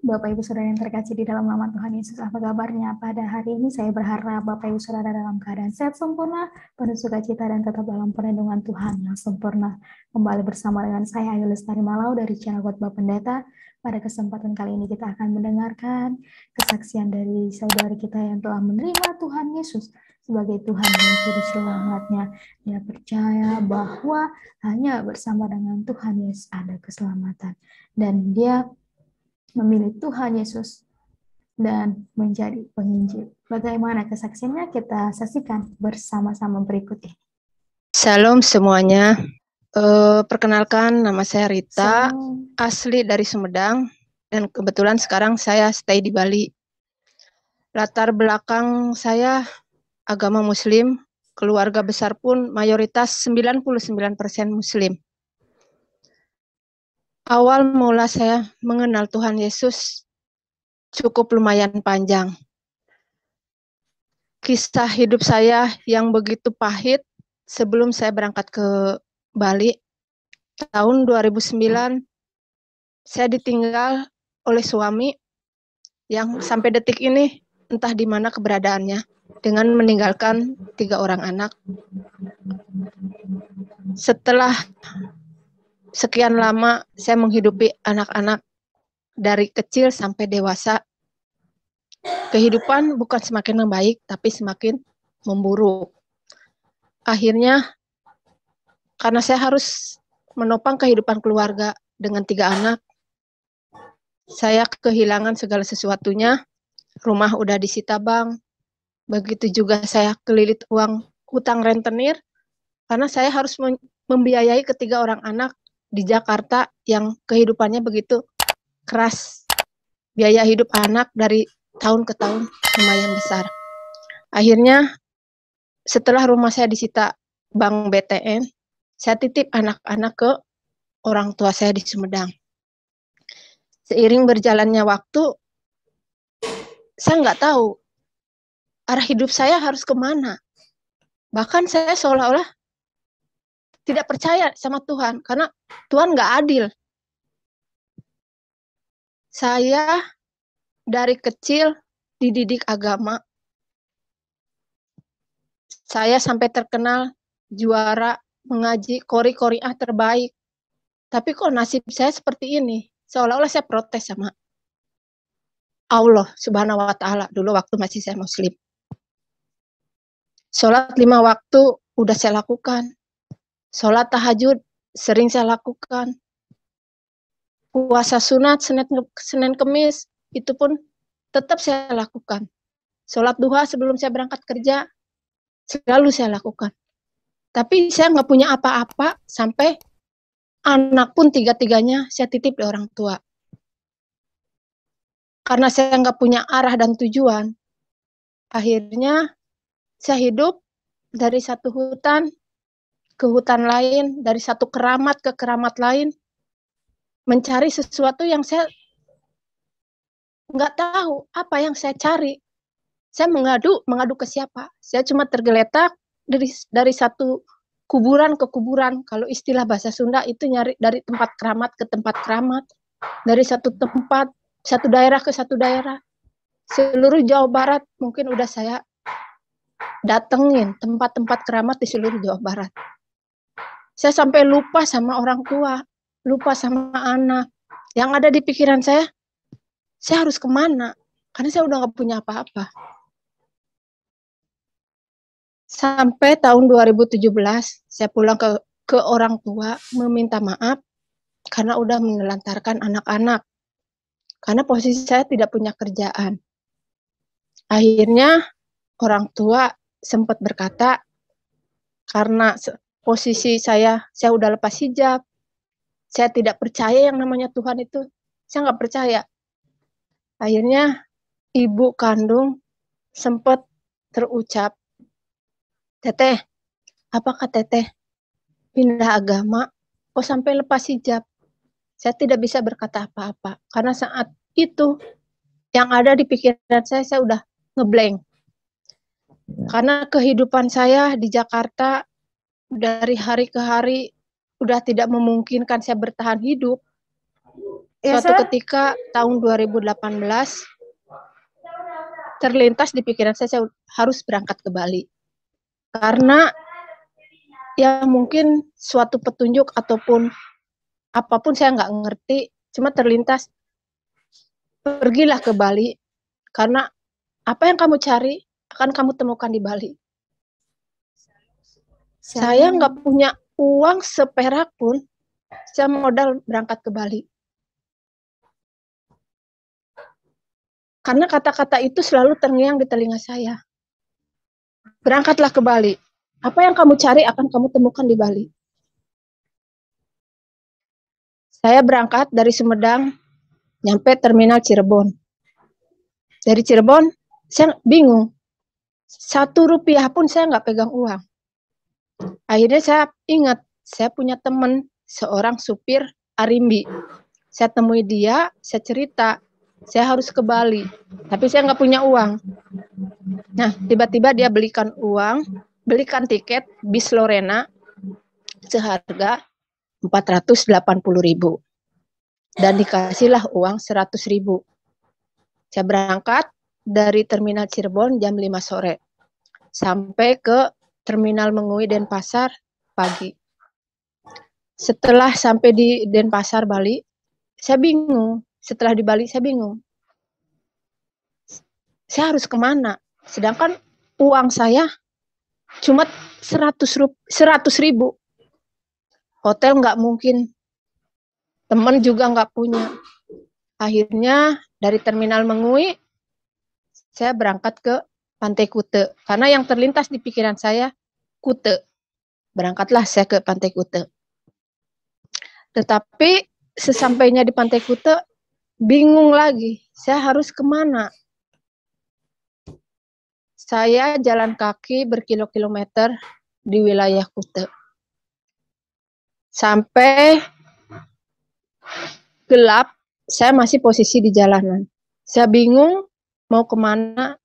Bapak Ibu Saudara yang terkasih di dalam nama Tuhan Yesus, apa kabarnya pada hari ini? Saya berharap Bapak Ibu Saudara dalam keadaan sehat sempurna, penuh sukacita dan tetap dalam perlindungan Tuhan yang sempurna. Kembali bersama dengan saya Ayu Lestari Malau dari channel Khotbah Pendeta. Pada kesempatan kali ini kita akan mendengarkan kesaksian dari saudari kita yang telah menerima Tuhan Yesus sebagai Tuhan dan Juru Selamatnya. Dia percaya bahwa hanya bersama dengan Tuhan Yesus ada keselamatan. Dan dia memilih Tuhan Yesus dan menjadi penginjil. Bagaimana kesaksiannya? Kita saksikan bersama-sama berikut ini. Shalom semuanya. Perkenalkan, nama saya Rita, asli dari Sumedang, dan kebetulan sekarang saya stay di Bali. Latar belakang saya agama Muslim, keluarga besar pun mayoritas 99% Muslim. Awal mula saya mengenal Tuhan Yesus cukup lumayan panjang. Kisah hidup saya yang begitu pahit sebelum saya berangkat ke Bali, tahun 2009, saya ditinggal oleh suami yang sampai detik ini entah di mana keberadaannya, dengan meninggalkan 3 orang anak. Setelah sekian lama saya menghidupi anak-anak dari kecil sampai dewasa, kehidupan bukan semakin membaik, tapi semakin memburuk. Akhirnya, karena saya harus menopang kehidupan keluarga dengan 3 anak, saya kehilangan segala sesuatunya. Rumah udah disita bank, begitu juga saya kelilit uang hutang rentenir, karena saya harus membiayai ketiga orang anak di Jakarta yang kehidupannya begitu keras. Biaya hidup anak dari tahun ke tahun lumayan besar. Akhirnya setelah rumah saya disita bank BTN, saya titip anak-anak ke orang tua saya di Sumedang. Seiring berjalannya waktu, saya nggak tahu arah hidup saya harus kemana. Bahkan saya seolah-olah tidak percaya sama Tuhan, karena Tuhan nggak adil. Saya dari kecil dididik agama. Saya sampai terkenal juara mengaji qori-qoriah terbaik. Tapi kok nasib saya seperti ini? Seolah-olah saya protes sama Allah Subhanahu wa Ta'ala dulu waktu masih saya Muslim. Sholat 5 waktu udah saya lakukan. Sholat tahajud sering saya lakukan. Puasa sunat Senin Kemis itu pun tetap saya lakukan. Sholat duha sebelum saya berangkat kerja selalu saya lakukan. Tapi saya nggak punya apa-apa sampai anak pun 3-tiganya saya titip di orang tua. Karena saya nggak punya arah dan tujuan, akhirnya saya hidup dari satu hutan ke hutan lain, dari satu keramat ke keramat lain, mencari sesuatu yang saya nggak tahu apa yang saya cari. Saya mengadu ke siapa? Saya cuma tergeletak dari satu kuburan ke kuburan. Kalau istilah bahasa Sunda itu nyari dari tempat keramat ke tempat keramat, dari satu tempat, satu daerah ke satu daerah. Seluruh Jawa Barat mungkin udah saya datengin tempat-tempat keramat di seluruh Jawa Barat. Saya sampai lupa sama orang tua, lupa sama anak. Yang ada di pikiran saya harus kemana? Karena saya udah gak punya apa-apa. Sampai tahun 2017, saya pulang ke orang tua meminta maaf karena udah menelantarkan anak-anak. Karena posisi saya tidak punya kerjaan. Akhirnya orang tua sempat berkata, karena posisi saya udah lepas hijab, saya tidak percaya yang namanya Tuhan itu, saya nggak percaya. Akhirnya ibu kandung sempat terucap, "Teteh, apakah teteh pindah agama kok sampai lepas hijab?" Saya tidak bisa berkata apa-apa, karena saat itu yang ada di pikiran saya udah ngeblank. Karena kehidupan saya di Jakarta dari hari ke hari udah tidak memungkinkan saya bertahan hidup. Iya, Suatu Sir. ketika tahun 2018 terlintas di pikiran saya harus berangkat ke Bali. Karena ya mungkin suatu petunjuk ataupun apapun saya nggak ngerti, cuma terlintas pergilah ke Bali karena apa yang kamu cari akan kamu temukan di Bali. Saya nggak punya uang seperak pun, saya modal berangkat ke Bali. Karena kata-kata itu selalu terngiang di telinga saya. Berangkatlah ke Bali. Apa yang kamu cari akan kamu temukan di Bali. Saya berangkat dari Sumedang, nyampe terminal Cirebon. Dari Cirebon, saya bingung. 1 rupiah pun saya nggak pegang uang. Akhirnya saya ingat, saya punya teman, seorang supir Arimbi. Saya temui dia, saya cerita, saya harus ke Bali, tapi saya nggak punya uang. Nah, tiba-tiba dia belikan tiket bis Lorena seharga 480.000 dan dikasihlah uang 100.000. Saya berangkat dari terminal Cirebon jam 5 sore sampai ke terminal Mengui Denpasar pagi. Setelah sampai di Denpasar Bali, saya bingung. Setelah di Bali saya bingung. Saya harus kemana? Sedangkan uang saya cuma 100.000. Hotel nggak mungkin. Teman juga nggak punya. Akhirnya dari terminal Mengui, saya berangkat ke Pantai Kute. Karena yang terlintas di pikiran saya, Kute. Berangkatlah saya ke Pantai Kute. Tetapi sesampainya di Pantai Kute, bingung lagi. Saya harus kemana? Saya jalan kaki berkilo-kilometer di wilayah Kute. Sampai gelap, saya masih posisi di jalanan. Saya bingung mau kemana.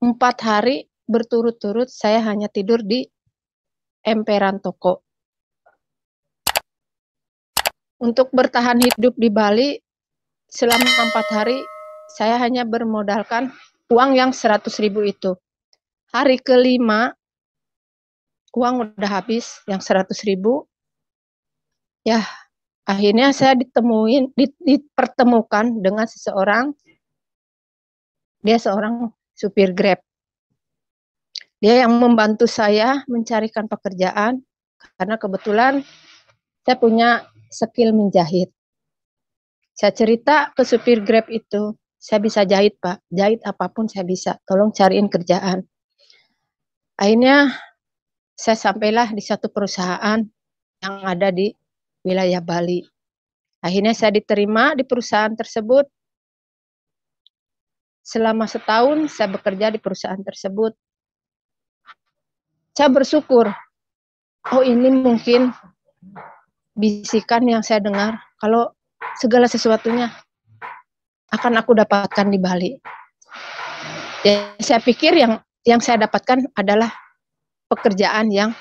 4 hari berturut-turut saya hanya tidur di emperan toko. Untuk bertahan hidup di Bali, selama 4 hari, saya hanya bermodalkan uang yang 100.000 itu. Hari kelima, uang udah habis yang 100.000. Ya, akhirnya saya dipertemukan dengan seseorang. Dia seorang supir Grab. Dia yang membantu saya mencarikan pekerjaan karena kebetulan saya punya skill menjahit. Saya cerita ke supir Grab itu, saya bisa jahit Pak, jahit apapun saya bisa, tolong cariin kerjaan. Akhirnya saya sampailah di satu perusahaan yang ada di wilayah Bali. Akhirnya saya diterima di perusahaan tersebut. Selama setahun saya bekerja di perusahaan tersebut. Saya bersyukur, oh ini mungkin bisikan yang saya dengar, kalau segala sesuatunya akan aku dapatkan di Bali. Ya, saya pikir yang saya dapatkan adalah pekerjaan yang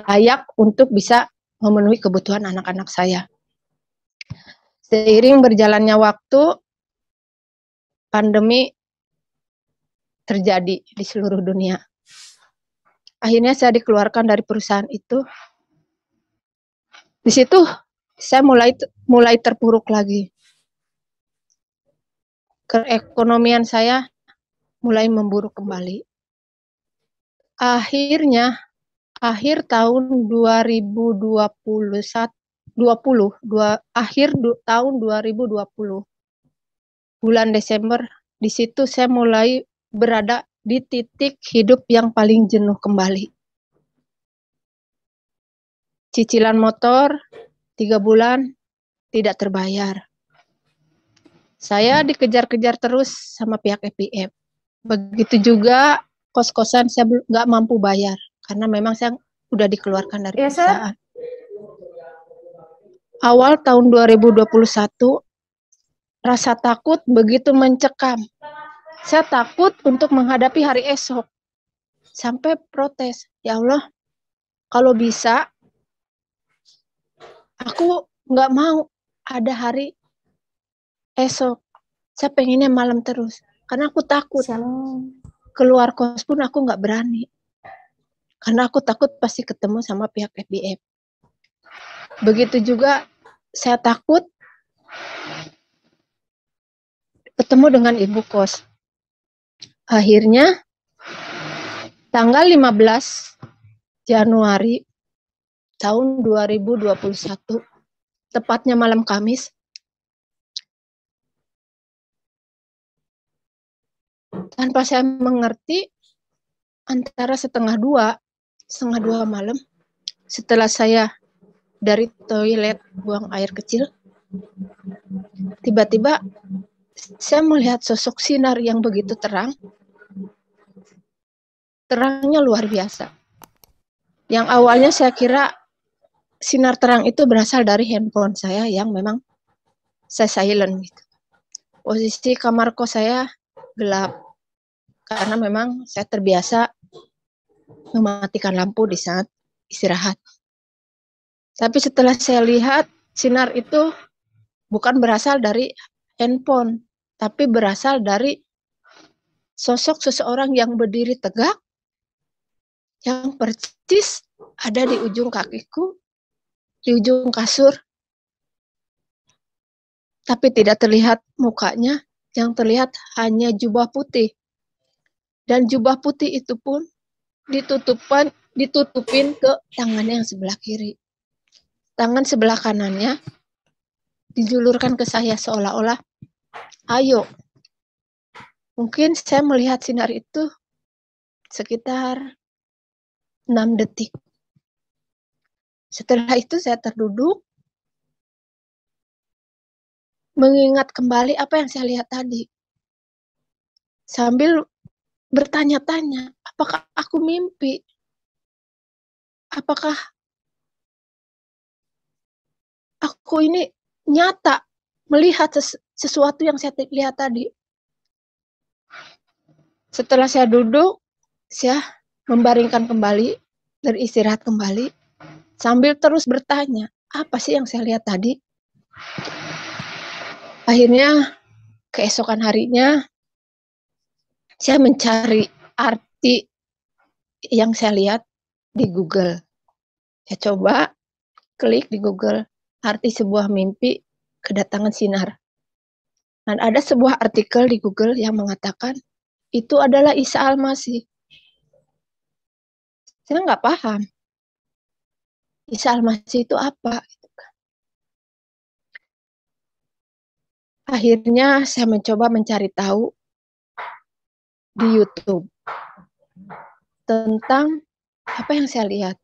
layak untuk bisa memenuhi kebutuhan anak-anak saya. Seiring berjalannya waktu, pandemi terjadi di seluruh dunia. Akhirnya saya dikeluarkan dari perusahaan itu. Di situ saya mulai terpuruk lagi. Keekonomian saya mulai memburuk kembali. Akhirnya akhir tahun 2020, bulan Desember, di situ saya mulai berada di titik hidup yang paling jenuh kembali. Cicilan motor 3 bulan tidak terbayar. Saya dikejar-kejar terus sama pihak EPF. Begitu juga kos-kosan saya nggak mampu bayar karena memang saya udah dikeluarkan dari perusahaan. Awal tahun 2021 rasa takut begitu mencekam. Saya takut untuk menghadapi hari esok. Sampai protes, ya Allah, kalau bisa aku nggak mau ada hari esok. Saya pengennya malam terus. Karena aku takut. Shalom. Keluar kos pun aku nggak berani. Karena aku takut pasti ketemu sama pihak FBF. Begitu juga saya takut ketemu dengan ibu kos. Akhirnya tanggal 15 Januari tahun 2021, tepatnya malam Kamis, tanpa saya mengerti, antara setengah dua malam, setelah saya dari toilet buang air kecil, tiba-tiba saya melihat sosok sinar yang begitu terang. Terangnya luar biasa. Yang awalnya saya kira sinar terang itu berasal dari handphone saya yang memang saya silent gitu. Posisi kamar kos saya gelap karena memang saya terbiasa mematikan lampu di saat istirahat. Tapi setelah saya lihat, sinar itu bukan berasal dari handphone, tapi berasal dari sosok seseorang yang berdiri tegak, yang persis ada di ujung kakiku, di ujung kasur, tapi tidak terlihat mukanya, yang terlihat hanya jubah putih. Dan jubah putih itu pun ditutupin ke tangannya yang sebelah kiri. Tangan sebelah kanannya dijulurkan ke saya seolah-olah, ayo. Mungkin saya melihat sinar itu sekitar 6 detik. Setelah itu saya terduduk, mengingat kembali apa yang saya lihat tadi. Sambil bertanya-tanya, apakah aku mimpi? Apakah aku ini nyata melihat sesuatu yang saya lihat tadi? Setelah saya duduk, saya membaringkan kembali, beristirahat kembali, sambil terus bertanya, apa sih yang saya lihat tadi? Akhirnya, keesokan harinya, saya mencari arti yang saya lihat di Google. Saya coba klik di Google, arti sebuah mimpi kedatangan sinar. Dan ada sebuah artikel di Google yang mengatakan, itu adalah Isa Al-Masih. Saya nggak paham. Isa Al-Masih itu apa? Akhirnya saya mencoba mencari tahu di YouTube tentang apa yang saya lihat.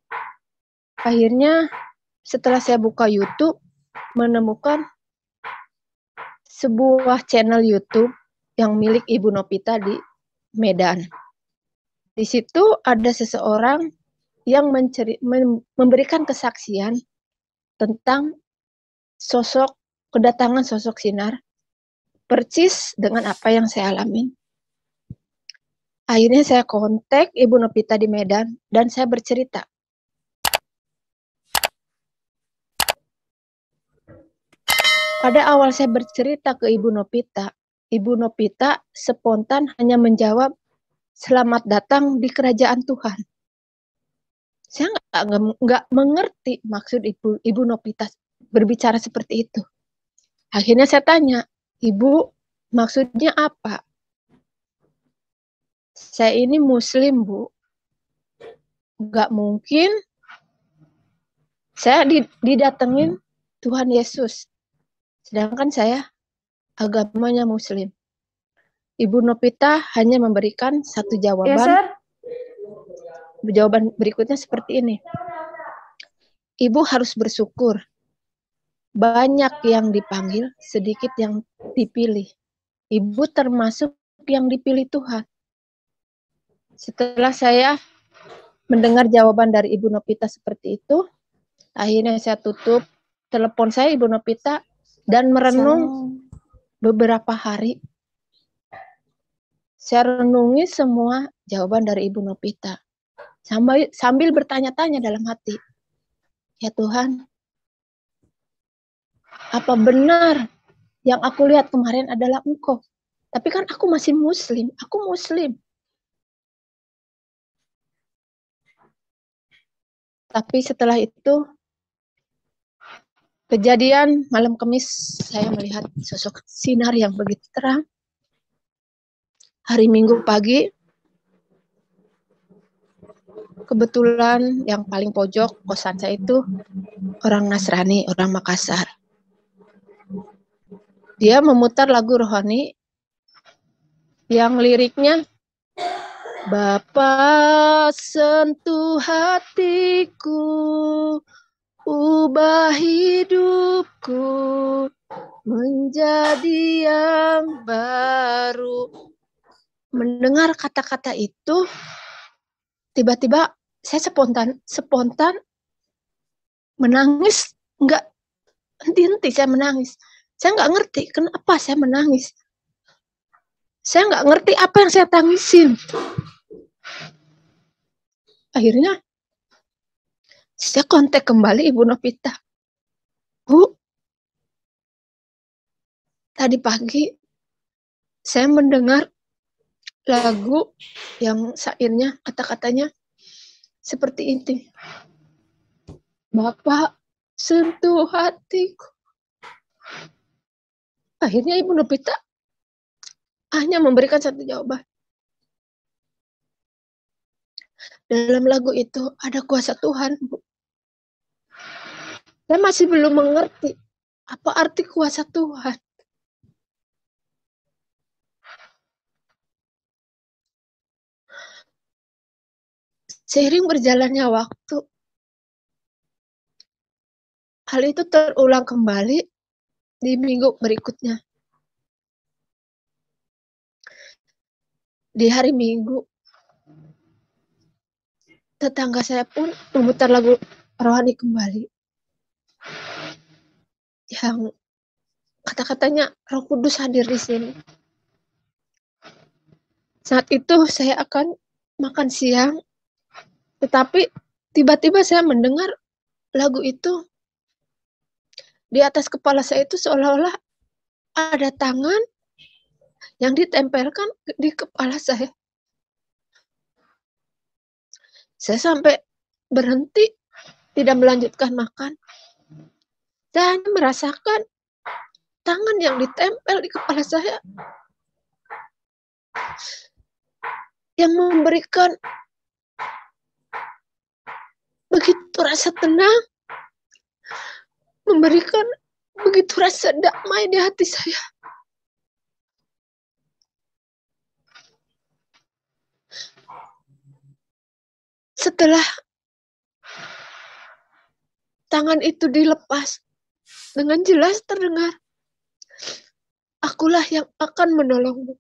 Akhirnya setelah saya buka YouTube, menemukan sebuah channel YouTube yang milik Ibu Nopita di Medan. Di situ ada seseorang yang memberikan kesaksian tentang kedatangan sosok sinar, persis dengan apa yang saya alami. Akhirnya saya kontak Ibu Nopita di Medan dan saya bercerita. Pada awal saya bercerita ke Ibu Nopita spontan hanya menjawab, selamat datang di kerajaan Tuhan. Saya nggak mengerti maksud Ibu Nopita berbicara seperti itu. Akhirnya saya tanya, Ibu, maksudnya apa? Saya ini Muslim, Bu. Nggak mungkin saya didatengin Tuhan Yesus. Sedangkan saya agamanya Muslim. Ibu Nopita hanya memberikan satu jawaban. Yes, Jawaban berikutnya seperti ini. Ibu harus bersyukur. Banyak yang dipanggil, sedikit yang dipilih. Ibu termasuk yang dipilih Tuhan. Setelah saya mendengar jawaban dari Ibu Nopita seperti itu, akhirnya saya tutup telepon saya Ibu Nopita dan merenung beberapa hari. Saya renungi semua jawaban dari Ibu Nopita. Sambil bertanya-tanya dalam hati. Ya Tuhan, apa benar yang aku lihat kemarin adalah engkau? Tapi kan aku masih muslim, aku muslim. Tapi setelah itu, kejadian malam Kamis, saya melihat sosok sinar yang begitu terang. Hari Minggu pagi, kebetulan yang paling pojok kosan saya itu orang Nasrani, orang Makassar. Dia memutar lagu rohani yang liriknya, Bapa sentuh hatiku, ubah hidupku menjadi yang baru. Mendengar kata-kata itu, tiba-tiba saya spontan menangis, nggak henti-henti saya menangis. Saya nggak ngerti kenapa saya menangis. Saya nggak ngerti apa yang saya tangisin. Akhirnya saya kontak kembali Ibu Novita. Bu, tadi pagi saya mendengar lagu yang syairnya, kata-katanya seperti ini. Bapak sentuh hatiku. Akhirnya Ibu Novita hanya memberikan satu jawaban. Dalam lagu itu ada kuasa Tuhan, Bu. Saya masih belum mengerti apa arti kuasa Tuhan. Seiring berjalannya waktu, hal itu terulang kembali di minggu berikutnya. Di hari Minggu, tetangga saya pun memutar lagu rohani kembali. Yang kata-katanya Roh Kudus hadir di sini. Saat itu saya akan makan siang, tetapi tiba-tiba saya mendengar lagu itu. Di atas kepala saya itu seolah-olah ada tangan yang ditempelkan di kepala saya. Saya sampai berhenti, tidak melanjutkan makan. Saya hanya merasakan tangan yang ditempel di kepala saya yang memberikan begitu rasa tenang, memberikan begitu rasa damai di hati saya. Setelah tangan itu dilepas, dengan jelas terdengar, akulah yang akan menolongmu.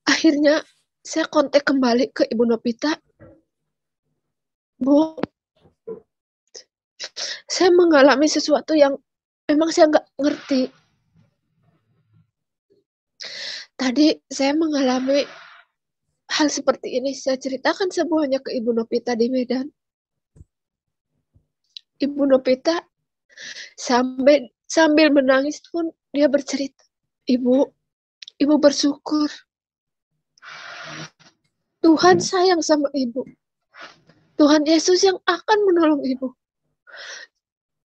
Akhirnya saya kontak kembali ke Ibu Novita. Bu, saya mengalami sesuatu yang memang saya nggak ngerti. Tadi saya mengalami hal seperti ini. Saya ceritakan semuanya ke Ibu Novita di Medan. Ibu Novita sambil menangis pun dia bercerita, Ibu bersyukur. Tuhan sayang sama Ibu. Tuhan Yesus yang akan menolong Ibu.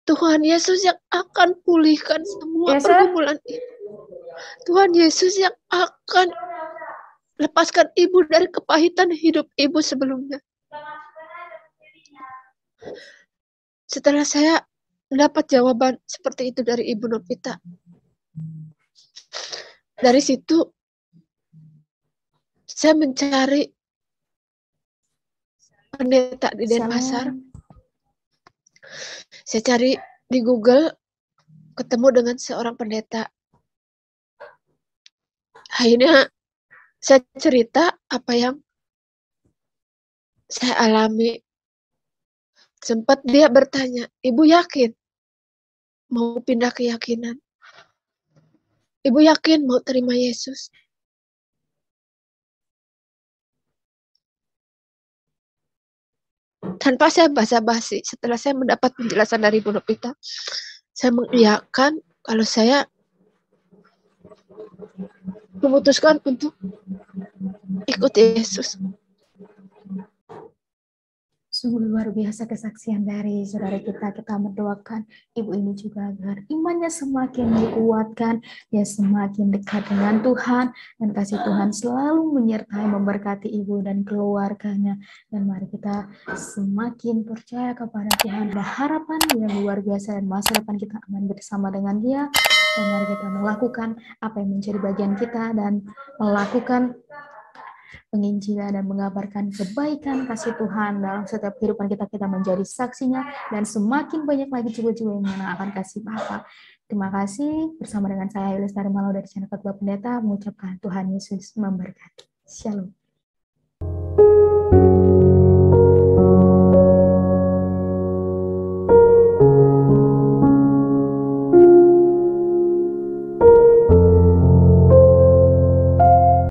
Tuhan Yesus yang akan pulihkan semua pergumulan Ibu. Tuhan Yesus yang akan lepaskan Ibu dari kepahitan hidup Ibu sebelumnya. Setelah saya mendapat jawaban seperti itu dari Ibu Novita, dari situ saya mencari pendeta di Denpasar. Saya cari di Google, ketemu dengan seorang pendeta. Akhirnya saya cerita apa yang saya alami. Sempat dia bertanya, Ibu yakin mau pindah keyakinan? Ibu yakin mau terima Yesus? Tanpa saya basa-basi, setelah saya mendapat penjelasan dari Bu Novita, saya mengiyakan kalau saya memutuskan untuk ikut Yesus. Sungguh luar biasa kesaksian dari saudara kita. Kita mendoakan ibu ini juga agar imannya semakin dikuatkan, dia semakin dekat dengan Tuhan, dan kasih Tuhan selalu menyertai, memberkati ibu dan keluarganya. Dan mari kita semakin percaya kepada Tuhan, ada harapan yang luar biasa, dan masa depan kita aman bersama dengan dia. Dan mari kita melakukan apa yang menjadi bagian kita, dan melakukan penginjilan dan mengabarkan kebaikan kasih Tuhan dalam setiap kehidupan kita, kita menjadi saksinya, dan semakin banyak lagi jiwa-jiwa yang mengenalkan kasih Bapa. Terima kasih. Bersama dengan saya Lestari Malau dari channel Khotbah Pendeta mengucapkan Tuhan Yesus memberkati. Shalom.